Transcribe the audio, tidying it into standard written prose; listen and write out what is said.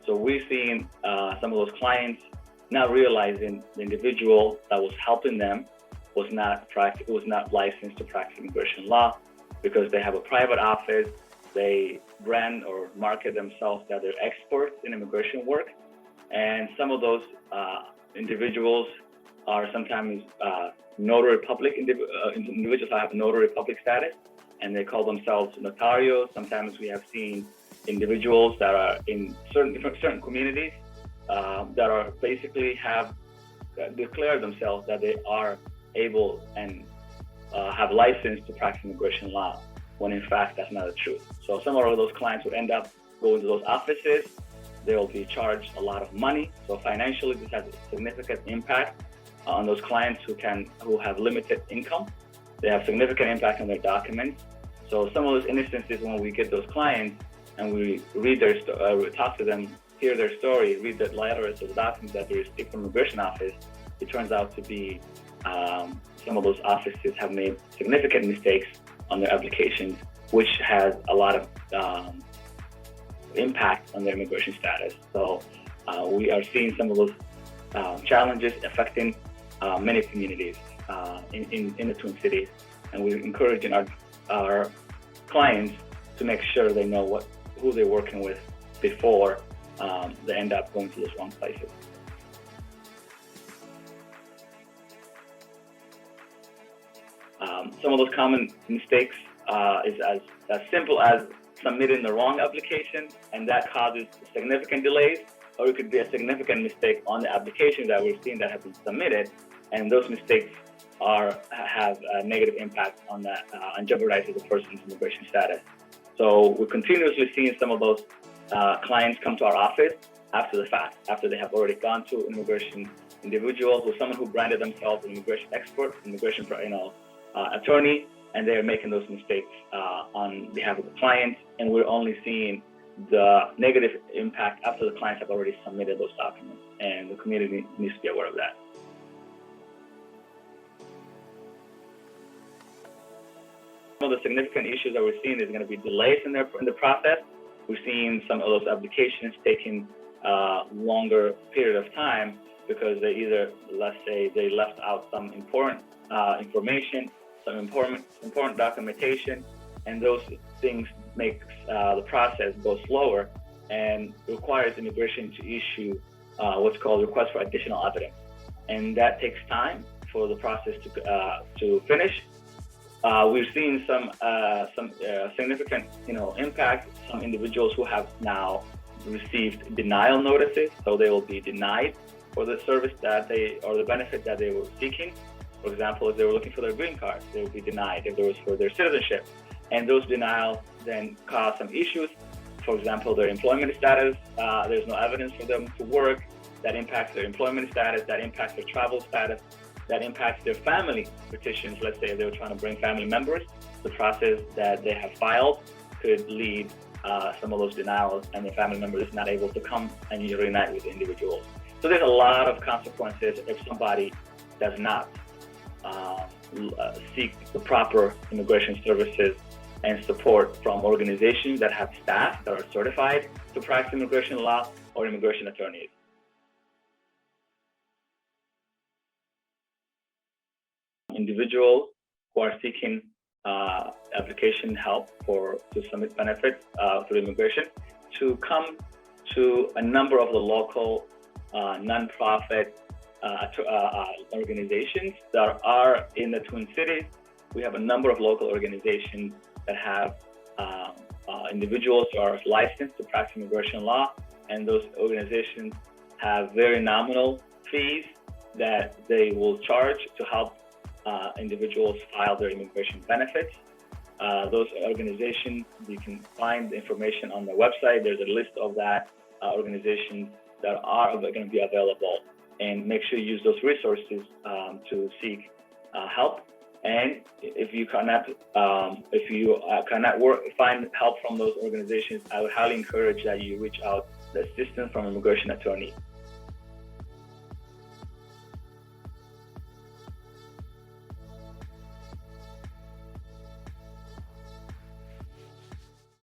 So we've seen some of those clients not realizing the individual that was helping them was not licensed to practice immigration law, because they have a private office. They brand or market themselves that they're experts in immigration work, and some of those individuals are sometimes notary public individuals that have notary public status, and they call themselves notarios. Sometimes we have seen individuals that are in certain communities that are basically have declared themselves that they are able and have license to practice immigration law, when in fact that's not the truth. So some of those clients would end up going to those offices. They will be charged a lot of money. So financially, this has a significant impact on those clients who have limited income. They have significant impact on their documents. So some of those instances, when we get those clients and we read we talk to them, hear their story, read the letters or the documents that they received from the immigration office, it turns out to be some of those offices have made significant mistakes on their applications, which has a lot of impact on their immigration status. So we are seeing some of those challenges affecting many communities in the Twin Cities, and we're encouraging our clients to make sure they know who they're working with before they end up going to those wrong places. Some of those common mistakes is as simple as submitting the wrong application, and that causes significant delays, or it could be a significant mistake on the application that we've seen that have been submitted, and those mistakes have a negative impact on that and jeopardizes the person's immigration status. So we're continuously seeing some of those clients come to our office after the fact, after they have already gone to immigration individuals or someone who branded themselves an immigration expert, immigration attorney, and they're making those mistakes on behalf of the client, and we're only seeing the negative impact after the clients have already submitted those documents, and the community needs to be aware of that. Some of the significant issues that we're seeing is going to be delays in the process. We're seeing some of those applications taking longer period of time because they either, let's say, they left out some important information, some important documentation, and those things make the process go slower and requires immigration to issue what's called request for additional evidence, and that takes time for the process to finish. We've seen some significant, impact. Some individuals who have now received denial notices, so they will be denied for the service or the benefit that they were seeking. For example, if they were looking for their green card, they would be denied. If it was for their citizenship, and those denials then cause some issues. For example, their employment status, there's no evidence for them to work. That impacts their employment status. That impacts their travel status. That impacts their family petitions. Let's say they were trying to bring family members. The process that they have filed could lead some of those denials, and the family member is not able to come and reunite with the individuals. So there's a lot of consequences if somebody does not seek the proper immigration services and support from organizations that have staff that are certified to practice immigration law or immigration attorneys. Individuals who are seeking application help to submit benefits through immigration to come to a number of the local nonprofit organizations that are in the Twin Cities. We have a number of local organizations that have individuals who are licensed to practice immigration law, and those organizations have very nominal fees that they will charge to help individuals file their immigration benefits. Those organizations, you can find the information on the website. There's a list of that organizations that are going to be available, and make sure you use those resources to seek help. And if you cannot find help from those organizations, I would highly encourage that you reach out to the assistance from an immigration attorney.